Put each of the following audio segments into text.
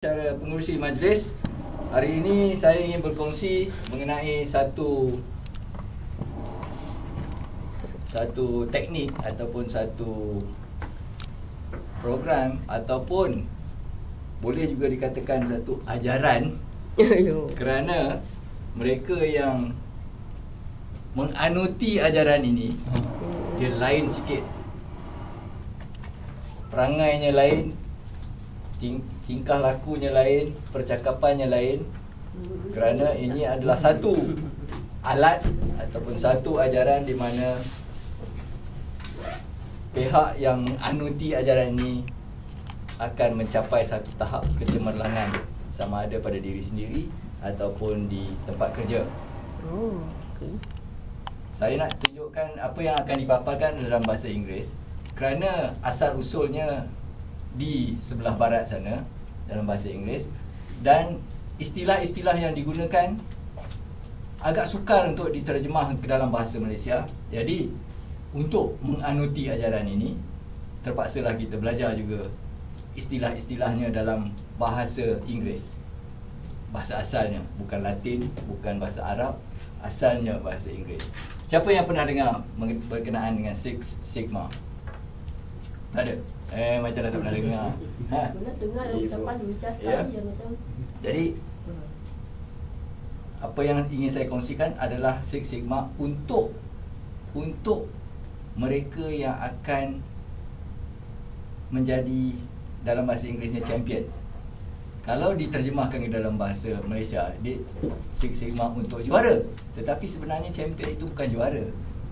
Secara pengurusi majlis, hari ini saya ingin berkongsi mengenai satu teknik ataupun satu program ataupun boleh juga dikatakan satu ajaran kerana mereka yang menganuti ajaran ini dia lain sikit, perangainya lain, tingkah lakunya lain, percakapannya lain, kerana ini adalah satu alat ataupun satu ajaran di mana pihak yang menganuti ajaran ini akan mencapai satu tahap kecemerlangan, sama ada pada diri sendiri ataupun di tempat kerja. Okay. Saya nak tunjukkan apa yang akan dipaparkan dalam bahasa Inggeris kerana asal usulnya di sebelah barat sana dalam bahasa Inggeris, dan istilah-istilah yang digunakan agak sukar untuk diterjemah ke dalam bahasa Malaysia. Jadi untuk menganuti ajaran ini terpaksalah kita belajar juga istilah-istilahnya dalam bahasa Inggeris, bahasa asalnya, bukan Latin, bukan bahasa Arab, asalnya bahasa Inggeris. Siapa yang pernah dengar berkenaan dengan Six Sigma? Tak ada? Macam dah tak pernah dengar. Pernah dengar yang ucapan Richard tadi yang macam. Jadi apa yang ingin saya kongsikan adalah Six Sigma untuk mereka yang akan menjadi, dalam bahasa Inggerisnya, champion. Kalau diterjemahkan ke dalam bahasa Malaysia, dia Six Sigma untuk juara, tetapi sebenarnya champion itu bukan juara.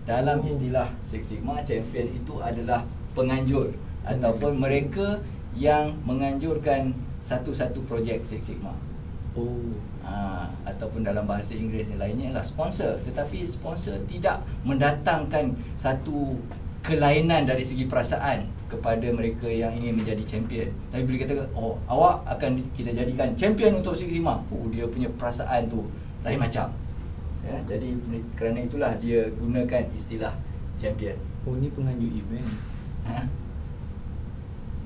Dalam istilah Six Sigma, champion itu adalah penganjur ataupun mereka yang menganjurkan satu-satu projek Six Sigma. Ataupun dalam bahasa Inggeris yang lainnya adalah sponsor, tetapi sponsor tidak mendatangkan satu kelainan dari segi perasaan kepada mereka yang ingin menjadi champion. Tapi bila kata, awak akan kita jadikan champion untuk Six Sigma, dia punya perasaan tu lain macam. Ya, jadi kerana itulah dia gunakan istilah champion. Ni penganjur event.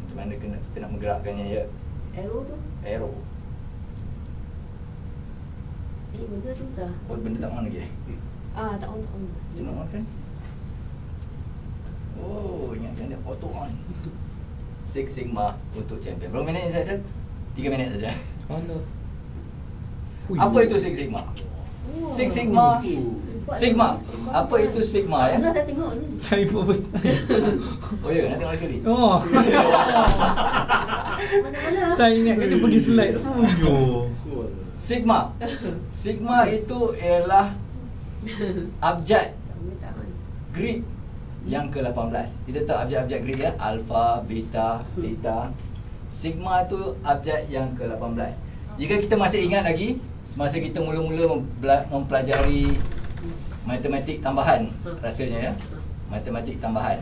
Macam mana kita nak menggerakkannya, ya? Arrow tu? Arrow. Benda tu dah. Benda tak on lagi? Tak on. Macam nak on kan? Ingatkan dia auto on. Six Sigma untuk champion. Berapa minit saya ada? 3 minit saja. Apa itu Six Sigma? Six Sigma. Sigma. Apa itu Sigma, ya? Pernah dah tengok ni. Saya pun Ya, nak tengok sekali. Mana-mana. Saya ingatkan dia pergi slide tu. Sigma. Sigma itu ialah abjad Greek yang ke-18. Kita tahu abjad-abjad Greek, ya, alpha, beta, theta. Sigma tu abjad yang ke-18. Jika kita masih ingat lagi, semasa kita mula-mula mempelajari matematik tambahan, rasanya, ya, matematik tambahan,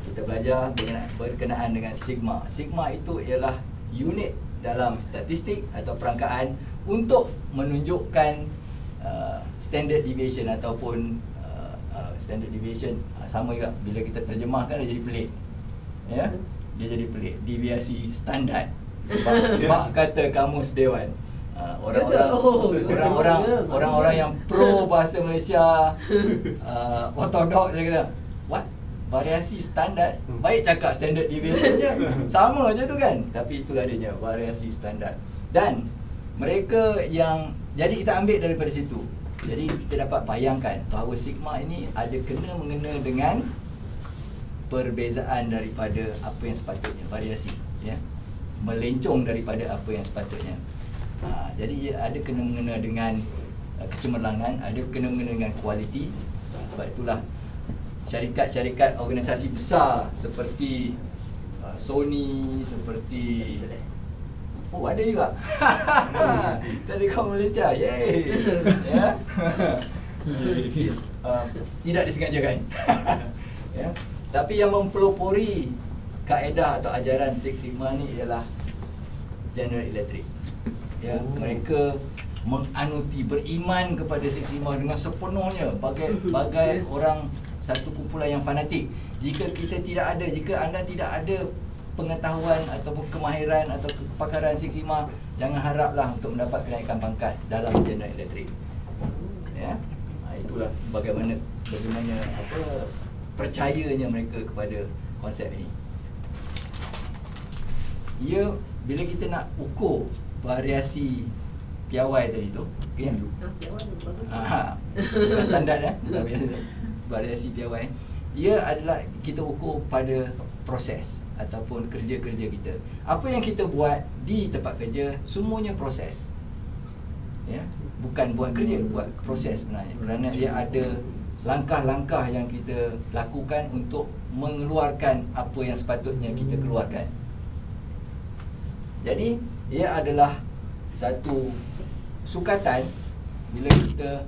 kita belajar berkenaan dengan sigma. Sigma itu ialah unit dalam statistik atau perangkaan untuk menunjukkan standard deviation ataupun standard deviation. Sama juga bila kita terjemahkan, dia jadi pelik, ya, dia jadi pelik. Deviasi standard. Mak kata kamus dewan. Orang-orang yang pro bahasa Malaysia, ortodok, dia kata, what? Variasi standard? Baik cakap standard deviation je, sama je tu kan. Tapi itulah dia, variasi standard. Dan mereka yang, jadi kita ambil daripada situ. Jadi kita dapat bayangkan bahawa sigma ini ada kena-mengena dengan perbezaan daripada apa yang sepatutnya, variasi, ya, melencong daripada apa yang sepatutnya. Jadi ia ada kena-mengena dengan kecemerlangan, ada kena-mengena dengan kualiti. Sebab itulah syarikat-syarikat organisasi besar seperti Sony, seperti ada juga Telekom Malaysia, yeay. Ya. Tidak disengajakan. Ya. Tapi yang mempelopori kaedah atau ajaran Six Sigma ni ialah General Electric. Ya, mereka menganuti, beriman kepada Six Sigma dengan sepenuhnya, bagai orang satu kumpulan yang fanatik. Jika anda tidak ada pengetahuan ataupun kemahiran atau kepakaran Six Sigma, jangan haraplah untuk mendapat kenaikan pangkat dalam General Electric. Ya. Itulah bagaimana percayanya mereka kepada konsep ini. Bila kita nak ukur variasi piawai tadi tu, okey. Piawai tu bagus. Bukan standard bukan biasa. Variasi piawai. Ia adalah kita ukur pada proses ataupun kerja-kerja kita. Apa yang kita buat di tempat kerja semuanya proses. Ya, bukan buat kerja, buat proses sebenarnya. Kerana dia ada langkah-langkah yang kita lakukan untuk mengeluarkan apa yang sepatutnya kita keluarkan. Jadi, ia adalah satu sukatan bila kita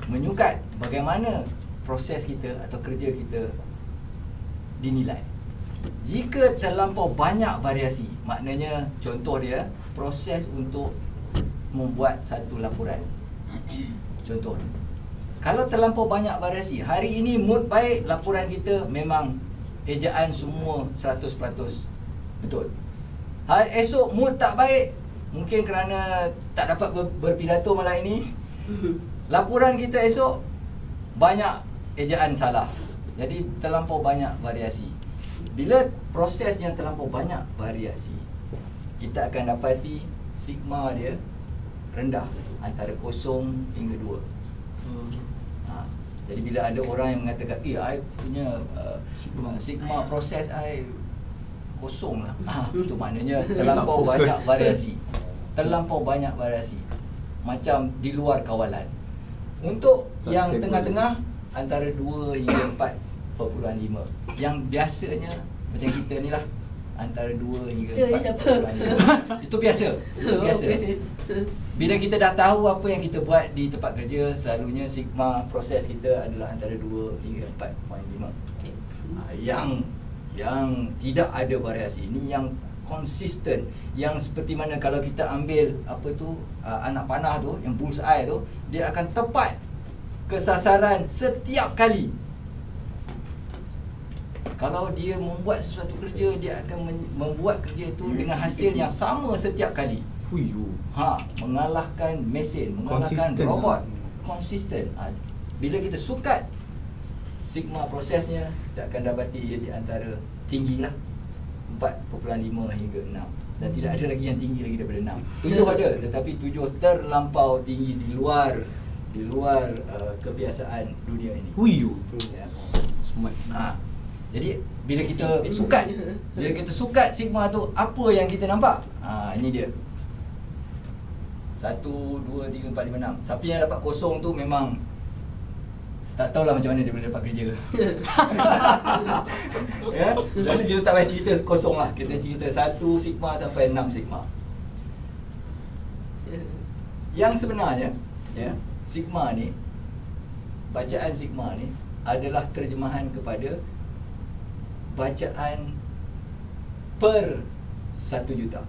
menyukat bagaimana proses kita atau kerja kita dinilai. Jika terlampau banyak variasi, maknanya contoh dia proses untuk membuat satu laporan. Contoh, kalau terlampau banyak variasi, hari ini mood baik, laporan kita memang ejaan semua 100% betul. Esok mood tak baik, mungkin kerana tak dapat berpidato malam ini, laporan kita esok banyak ejaan salah. Jadi terlampau banyak variasi. Bila proses yang terlampau banyak variasi, kita akan dapati sigma dia rendah, antara 0 hingga 2. Jadi bila ada orang yang mengatakan, I punya sigma proses I 0 lah, itu maknanya terlampau banyak variasi. Terlampau banyak variasi, macam di luar kawalan. Untuk yang tengah-tengah, antara 2 hingga 4.5. Yang biasanya macam kita ni lah, antara 2 hingga 4.5. Itu biasa. Itu biasa. Bila kita dah tahu apa yang kita buat di tempat kerja, selalunya sigma proses kita adalah antara 2 hingga 4.5. Yang tidak ada variasi, ini yang konsisten, yang seperti mana kalau kita ambil anak panah tu, yang bullseye tu, dia akan tepat ke sasaran setiap kali. Kalau dia membuat sesuatu kerja, dia akan membuat kerja itu dengan hasil yang sama setiap kali. Mengalahkan mesin, mengalahkan robot. Konsisten. Bila kita sukat sigma prosesnya, kita akan dapati ia di antara tinggi lah, 4.5 hingga 6. Dan tidak ada lagi yang tinggi lagi daripada 6. 7 ada, tetapi 7 terlampau tinggi, di luar kebiasaan dunia ini. Ya. Smart. Jadi bila kita sukat sigma tu, apa yang kita nampak? Ini dia. 1, 2, 3, 4, 5, 6. Siapa yang dapat 0 tu memang tak tahulah macam mana dia boleh dapat kerja. Ya? Jadi kita tak payah cerita 0 lah. Kita cerita 1 sigma sampai 6 sigma. Yang sebenarnya, ya, sigma ni, bacaan sigma ni adalah terjemahan kepada bacaan per 1 juta.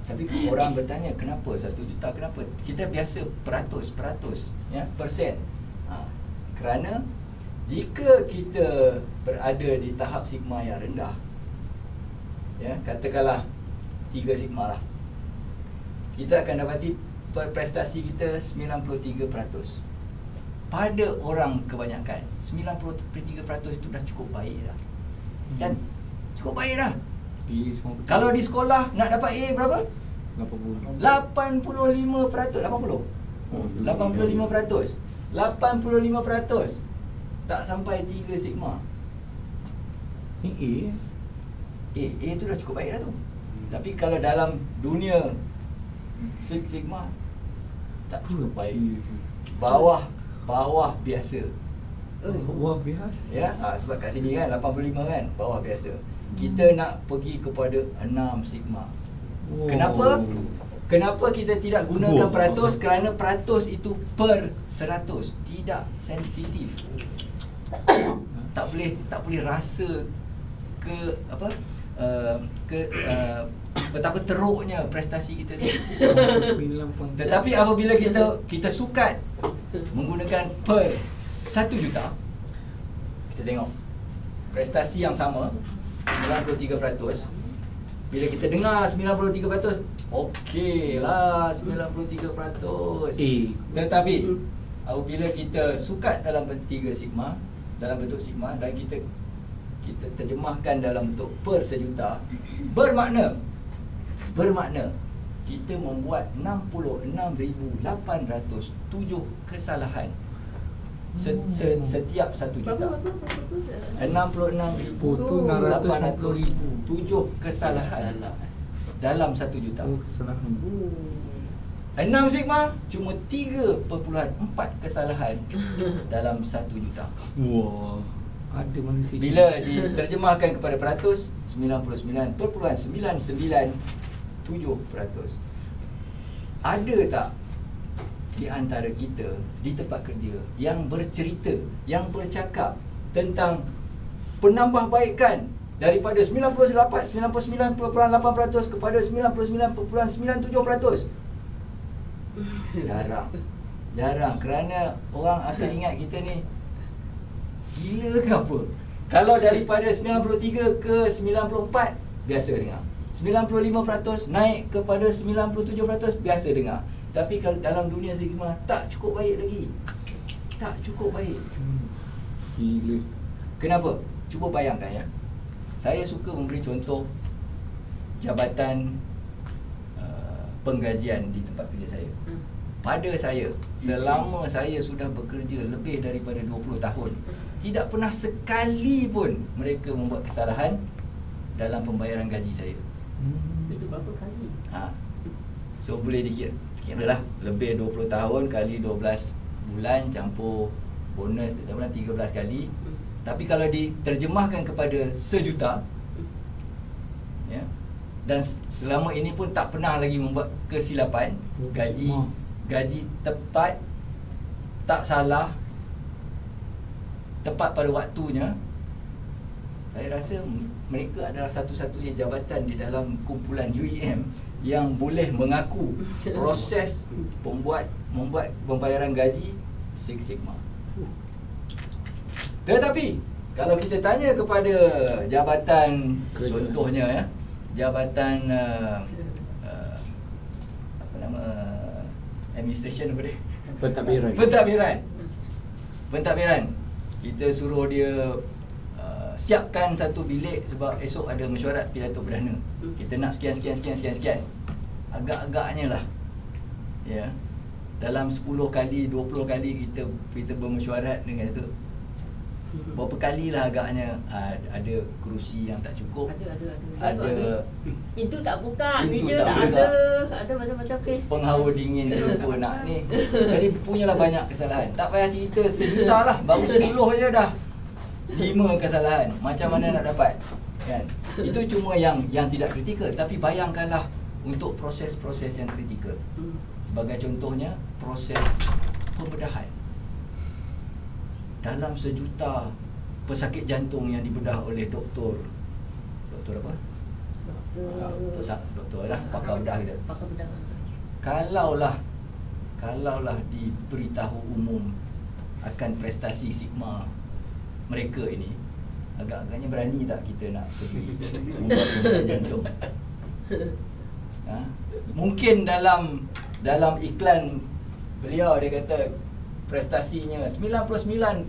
Tapi orang bertanya, kenapa 1 juta? Kenapa? Kita biasa peratus, ya, persen. Kerana jika kita berada di tahap sigma yang rendah, ya, katakanlah 3 sigma lah, kita akan dapati prestasi kita 93%. Pada orang kebanyakan, 93% itu dah cukup baik dah. Kan? Cukup baik dah. Kalau di sekolah nak dapat A berapa? 85%. 85%. Tak sampai 3 sigma. Ini A tu dah cukup baik dah tu. Tapi kalau dalam dunia Six Sigma, tak cukup baik. Bawah biasa. Bawah biasa. Ya, sebab kat sini kan 85 kan, bawah biasa. Kita nak pergi kepada 6 sigma. Kenapa kita tidak gunakan peratus? Kerana peratus itu per 100, tidak sensitif. Tak boleh rasa betapa teruknya prestasi kita tu. Tetapi apabila kita sukat menggunakan per 1 juta, kita tengok prestasi yang sama 93%. Bila kita dengar 93%, okey lah 93%. Tetapi apabila kita sukat dalam bentuk sigma, dan kita terjemahkan dalam bentuk per sejuta, bermakna kita membuat 66,807 kesalahan setiap 1 juta. 66,807 kesalahan dalam 1 juta. Kesalahan. 6 sigma cuma 3.4 kesalahan dalam 1 juta. Wah, ada manusia. Bila diterjemahkan kepada peratus, 99.997%. Ada tak di antara kita di tempat kerja yang bercerita, yang bercakap tentang penambahbaikan daripada 99.8% kepada 99.97%? Jarang kerana orang akan ingat kita ni gila ke apa. Kalau daripada 93 ke 94 biasa dengar, 95% naik kepada 97% biasa dengar. Tapi kalau dalam dunia sigma tak cukup baik lagi. Tak cukup baik. Gila. Kenapa? Cuba bayangkan ya. Saya suka memberi contoh jabatan penggajian di tempat kerja saya. Pada saya, selama saya sudah bekerja lebih daripada 20 tahun, tidak pernah sekali pun mereka membuat kesalahan dalam pembayaran gaji saya. Itu berapa kali? So boleh kiralah lebih 20 tahun kali 12 bulan campur bonus setiap bulan 13 kali. Tapi kalau diterjemahkan kepada sejuta, ya, dan selama ini pun tak pernah lagi membuat kesilapan, gaji tepat, tak salah, tepat pada waktunya, saya rasa mereka adalah satu-satunya jabatan di dalam kumpulan UEM yang boleh mengaku proses membuat pembayaran gaji Six Sigma. Tetapi kalau kita tanya kepada jabatan, contohnya ya, jabatan administration apa dia? Pentadbiran. Kita suruh dia siapkan satu bilik sebab esok ada mesyuarat pidato perdana. Kita nak sekian. Agak-agaknya lah, ya, dalam 10 kali 20 kali kita bermesyuarat dengan itu, berapa kalilah agaknya ada kerusi yang tak cukup, ada pintu tak buka, pintu meja tak tak buka, ada macam-macam kes. penghawa dingin lupa nak ni. Jadi punyalah banyak kesalahan. Tak payah cerita sejuta lah, baru 10 je dah 5 kesalahan. Macam mana nak dapat, kan? Itu cuma yang tidak kritikal. Tapi bayangkanlah untuk proses-proses yang kritikal. Sebagai contohnya, proses pembedahan. Dalam sejuta pesakit jantung yang dibedah oleh doktor apa? Doktor lah, pakar bedah kita. Pakar bedah. Kalaulah diberitahu umum akan prestasi Sigma mereka ini, agak-agaknya berani tak kita nak pergi membuat pembedahan jantung? Mungkin dalam iklan beliau dia kata prestasinya 99.4%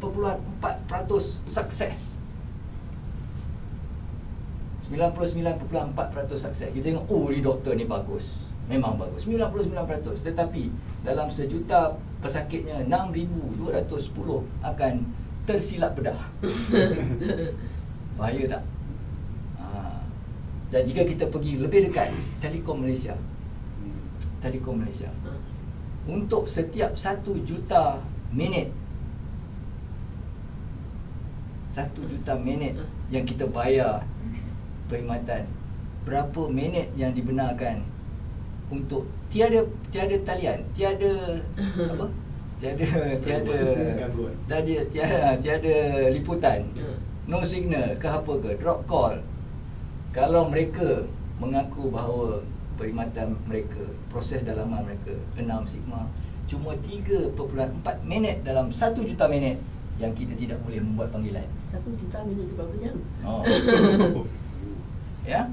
sukses. 99.4% sukses. Kita tengok, oh, ni doktor ni bagus. Memang bagus. 99%. Tetapi dalam sejuta pesakitnya 6,210 akan tersilap bedah. Bahaya tak? Dan jika kita pergi lebih dekat, Telekom Malaysia. Untuk setiap 1 juta minit, 1 juta minit yang kita bayar perkhidmatan, berapa minit yang dibenarkan untuk tiada talian, tiada liputan, no signal ke apa ke, drop call. Kalau mereka mengaku bahawa perkhidmatan mereka, proses dalaman mereka 6 Sigma, cuma 3.4 minit dalam 1 juta minit yang kita tidak boleh membuat panggilan. 1 juta minit itu berapa jam? Ya.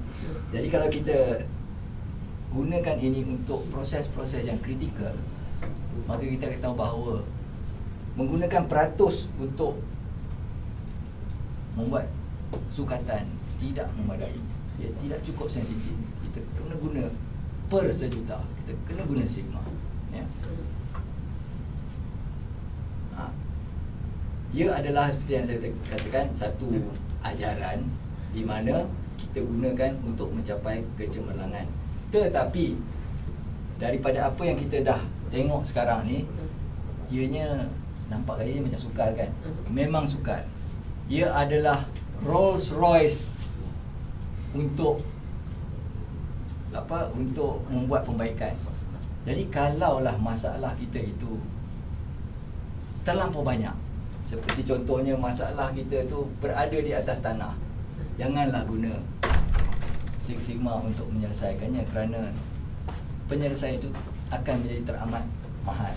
Jadi kalau kita gunakan ini untuk proses-proses yang kritikal, maka kita akan tahu bahawa menggunakan peratus untuk membuat sukatan tidak memadai. Dia tidak cukup sensitif. Kita kena guna per sejuta. Kita kena guna sigma. Ya. Ia adalah seperti yang saya katakan, satu ajaran di mana kita gunakan untuk mencapai kecemerlangan. Tetapi daripada apa yang kita dah tengok sekarang ni, ianya nampak gaya macam sukar kan? Memang sukar. Ia adalah Rolls Royce untuk apa? Untuk membuat pembaikan. Jadi kalaulah masalah kita itu terlampau banyak, seperti contohnya masalah kita tu berada di atas tanah, janganlah guna Six Sigma untuk menyelesaikannya, kerana penyelesaian itu akan menjadi teramat mahal.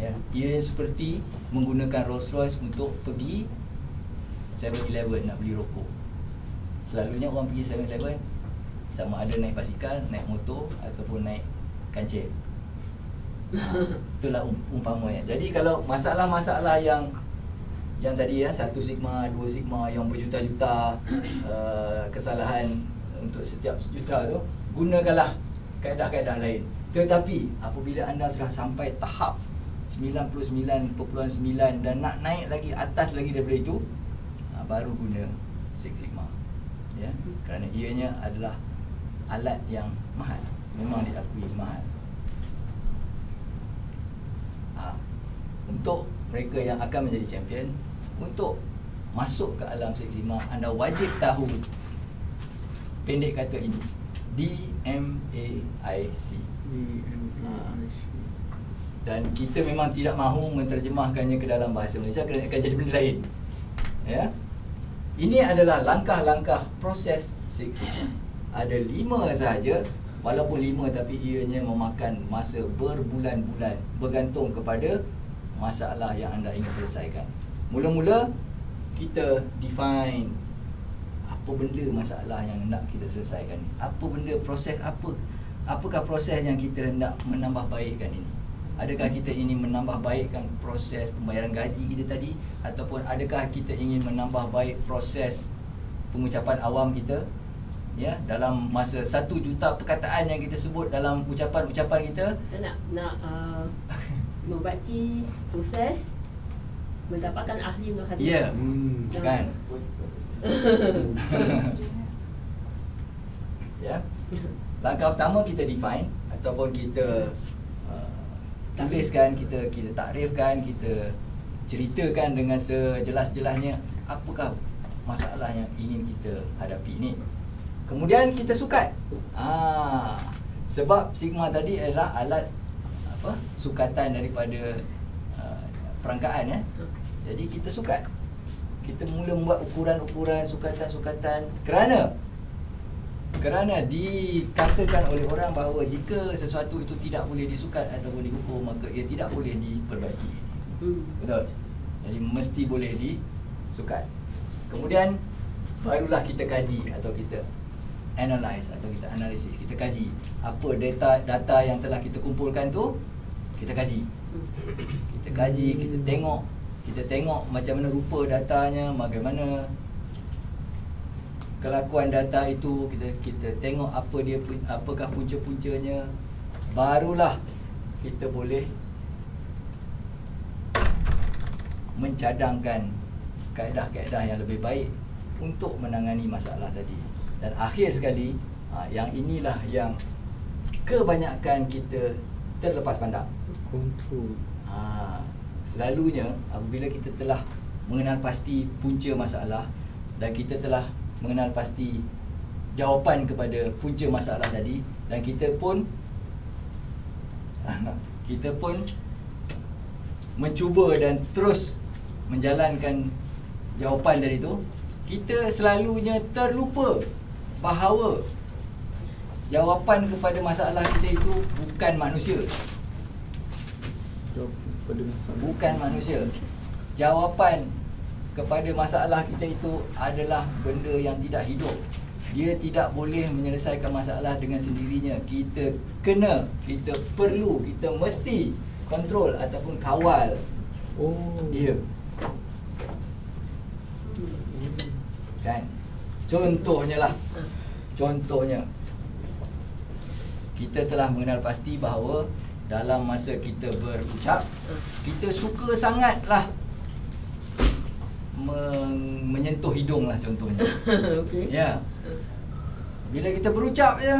Ya, ia seperti menggunakan Rolls Royce untuk pergi 7-Eleven nak beli rokok. Selalunya orang pergi 7-Eleven sama ada naik basikal, naik motor ataupun naik kancil. Itulah umpamanya. Jadi kalau masalah-masalah yang tadi ya, 1 sigma, 2 sigma yang berjuta-juta kesalahan untuk setiap sejuta tu, gunakanlah kaedah-kaedah lain. Tetapi apabila anda sudah sampai tahap 99.9 dan nak naik lagi atas lagi daripada itu, baru guna Six Sigma. Ya, kerana ianya adalah alat yang mahal, memang diakui mahal. Untuk mereka yang akan menjadi champion, untuk masuk ke alam Six Sigma, anda wajib tahu pendek kata ini, DMAIC. Dan kita memang tidak mahu menterjemahkannya ke dalam bahasa Malaysia kerana akan jadi benda lain. Ya. Ini adalah langkah-langkah proses Six Sigma. Ada 5 sahaja, walaupun 5 tapi ianya memakan masa berbulan-bulan, bergantung kepada masalah yang anda ingin selesaikan. Mula-mula kita define apa benda masalah yang nak kita selesaikan ni. Apa benda proses apakah proses yang kita hendak menambah baikkan ini? Adakah kita ingin menambah baikkan proses pembayaran gaji kita tadi, ataupun adakah kita ingin menambah baik proses pengucapan awam kita? Ya, dalam masa 1 juta perkataan yang kita sebut dalam ucapan-ucapan kita, saya nak membaiki proses mendapatkan ahli untuk hadir. ya, kan? Ya. Langkah pertama kita define ataupun kita tuliskan, kita takrifkan, kita ceritakan dengan sejelas-jelasnya apakah masalah yang ingin kita hadapi ni. Kemudian kita sukat. Sebab Sigma tadi adalah alat sukatan daripada perangkaan ya. Jadi kita sukat. Kita mula membuat ukuran-ukuran, sukatan-sukatan, kerana dikatakan oleh orang bahawa jika sesuatu itu tidak boleh disukat ataupun diukur, maka ia tidak boleh diperbaiki. Betul? Jadi mesti boleh disukat. Kemudian barulah kita kaji atau kita analyze atau kita analisis. Kita kaji apa data yang telah kita kumpulkan tu, kita kaji. Kita kaji, kita tengok macam mana rupa datanya, bagaimana kelakuan data itu, kita tengok apakah punca-puncanya, barulah kita boleh mencadangkan kaedah-kaedah yang lebih baik untuk menangani masalah tadi. Dan akhir sekali, yang inilah yang kebanyakan kita terlepas pandang. Kontrol. Selalunya apabila kita telah mengenal pasti punca masalah dan kita telah mengenal pasti jawapan kepada punca masalah tadi, dan kita pun mencuba dan terus menjalankan jawapan tadi tu, kita selalunya terlupa bahawa jawapan kepada masalah kita itu bukan manusia. Bukan manusia. Jawapan kepada masalah kita itu adalah benda yang tidak hidup. Dia tidak boleh menyelesaikan masalah dengan sendirinya. Kita perlu, kita mesti kontrol ataupun kawal dia. Kan? Contohnya, kita telah mengenal pasti bahawa dalam masa kita berucap, kita suka sangatlah menyentuh hidung lah contohnya. Okey. Ya. Bila kita berucap je,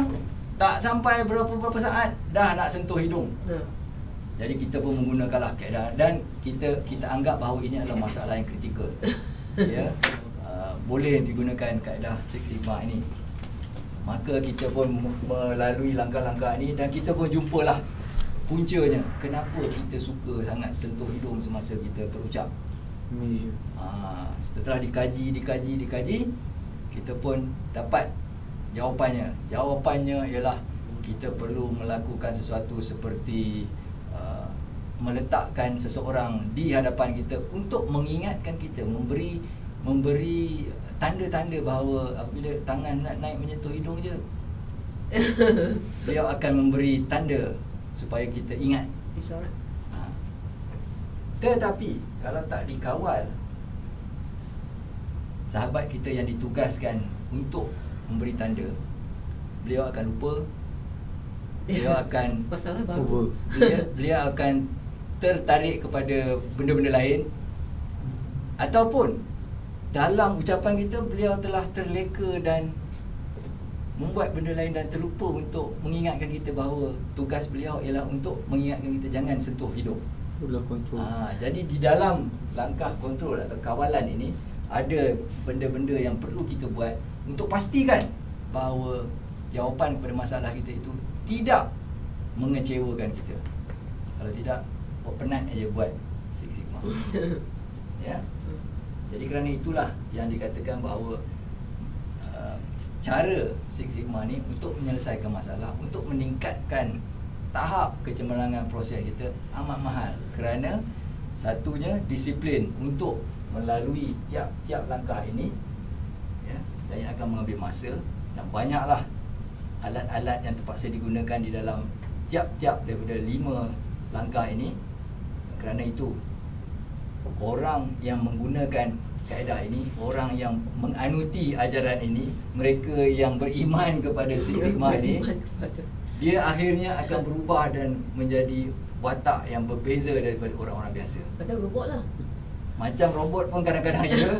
tak sampai berapa saat dah nak sentuh hidung. Jadi kita pun menggunakanlah kaedah dan kita anggap bahawa ini adalah masalah yang kritikal. Ya. Boleh digunakan kaedah Six Sigma ini. Maka kita pun melalui langkah-langkah ini dan kita pun jumpalah puncanya. Kenapa kita suka sangat sentuh hidung semasa kita berucap? Setelah dikaji, kita pun dapat jawapannya. Jawapannya ialah kita perlu melakukan sesuatu seperti meletakkan seseorang di hadapan kita untuk mengingatkan kita, memberi tanda-tanda bahawa apabila tangan nak naik menyentuh hidung je, beliau akan memberi tanda supaya kita ingat. Isyarat. Tetapi kalau tak dikawal, sahabat kita yang ditugaskan untuk memberi tanda, beliau akan lupa. Beliau akan masalah baru. Beliau akan tertarik kepada benda-benda lain, ataupun dalam ucapan kita beliau telah terleka dan membuat benda lain dan terlupa untuk mengingatkan kita bahawa tugas beliau ialah untuk mengingatkan kita jangan sentuh hidung. Kontrol. Jadi di dalam langkah kontrol atau kawalan ini ada benda-benda yang perlu kita buat untuk pastikan bahawa jawapan kepada masalah kita itu tidak mengecewakan kita. Kalau tidak, penat aja buat Six Sigma. Ya. Jadi kerana itulah yang dikatakan bahawa cara Six Sigma ni untuk menyelesaikan masalah, untuk meningkatkan tahap kecemerlangan proses kita amat mahal. Kerana satunya disiplin untuk melalui tiap-tiap langkah ini, ya, dan yang akan mengambil masa, dan banyaklah alat-alat yang terpaksa digunakan di dalam tiap-tiap daripada 5 langkah ini. Kerana itu orang yang menggunakan kaedah ini, orang yang menganuti ajaran ini, mereka yang beriman kepada Six Sigma ini, dia akhirnya akan berubah dan menjadi watak yang berbeza daripada orang-orang biasa. Padahal robot lah. Macam robot pun kadang-kadang ya,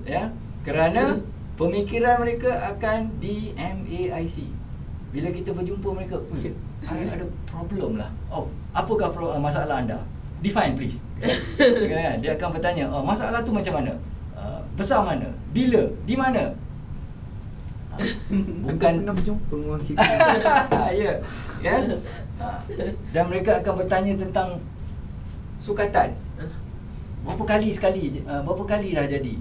ya. Kerana pemikiran mereka akan di MAIC. Bila kita berjumpa mereka, ada problem lah. Apakah masalah anda? Define please. Dia akan bertanya, masalah tu macam mana? Besar mana? Bila? Di mana? Bukan pernah berjumpa dengan Six. Ya, kan? Dan mereka akan bertanya tentang sukatan. Berapa kali dah jadi?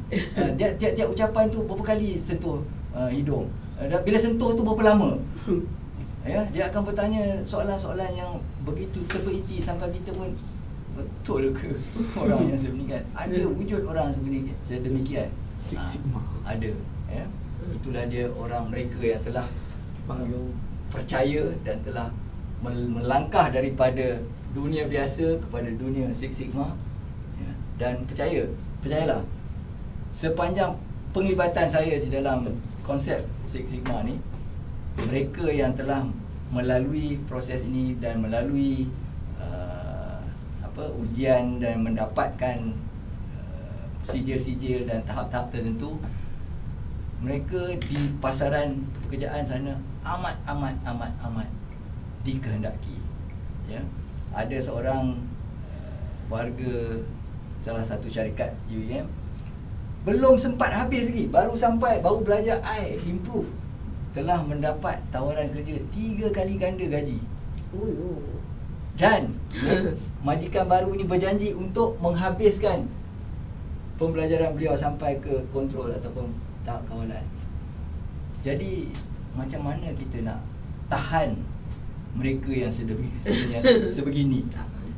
Tiap-tiap ucapan tu berapa kali sentuh hidung? Bila sentuh tu berapa lama? Ya, dia akan bertanya soalan-soalan yang begitu terperinci sampai kita pun, betul ke orang yang sedemikian? Ada wujud orang sedemikian? Six Sigma. Ada, ya. Itulah dia orang mereka yang telah percaya dan telah melangkah daripada dunia biasa kepada dunia Six Sigma, ya. Dan percayalah, sepanjang penglibatan saya di dalam konsep Six Sigma ni, mereka yang telah melalui proses ini dan melalui ujian dan mendapatkan sijil-sijil dan tahap-tahap tertentu, mereka di pasaran pekerjaan sana amat dikehendaki. Ya, ada seorang warga salah satu syarikat UEM, belum sempat habis lagi, baru belajar improve, telah mendapat tawaran kerja 3 kali ganda gaji. Dan majikan baru ini berjanji untuk menghabiskan pembelajaran beliau sampai ke kontrol ataupun tahap kawalan. Jadi macam mana kita nak tahan mereka yang sebegini?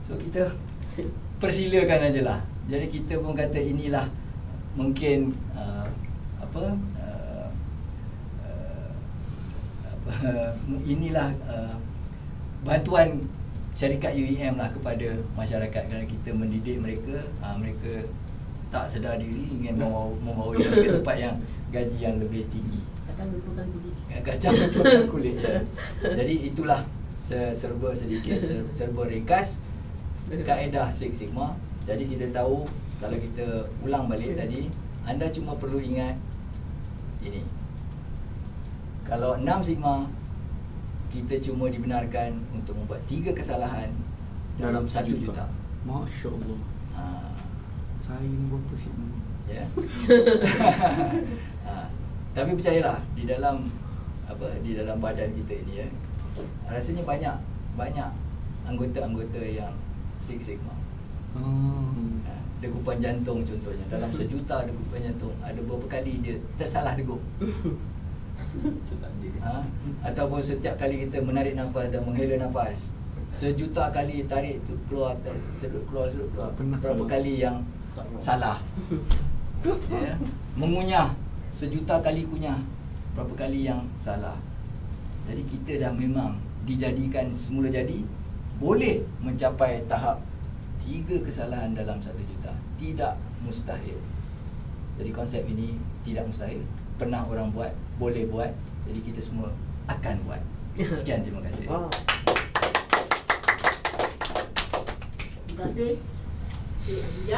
So kita persilakan ajalah. Jadi kita pun kata inilah mungkin inilah bantuan syarikat UEM lah kepada masyarakat, kerana kita mendidik mereka, mereka tak sedar diri ingin membawa ke tempat yang gaji yang lebih tinggi. Kacang lupakan kulit. Kacang lupakan kulit. Ya. Jadi itulah serba sedikit, serba ringkas kaedah Six Sigma. Jadi kita tahu, kalau kita ulang balik tadi, anda cuma perlu ingat ini. Kalau 6 Sigma, kita cuma dibenarkan untuk membuat 3 kesalahan dalam 1 juta. Masya Allah. Saya ni berapa Sigma? Ya. Tapi percayalah, di dalam badan kita ini ya, rasanya banyak anggota-anggota yang Six Sigma. Degupan jantung contohnya, dalam 1 juta degupan jantung, ada berapa kali dia tersalah degup. Ataupun setiap kali kita menarik nafas dan menghela nafas, 1 juta kali tarik tu keluar, sedut keluar. Berapa kali yang salah. Ya. Mengunyah, 1 juta kali kunyah, berapa kali yang salah. Jadi kita dah memang dijadikan semula jadi boleh mencapai tahap 3 kesalahan dalam 1 juta. Tidak mustahil. Jadi konsep ini tidak mustahil. Pernah orang buat, boleh buat. Jadi kita semua akan buat. Sekian, terima kasih. Wow. Terima kasih.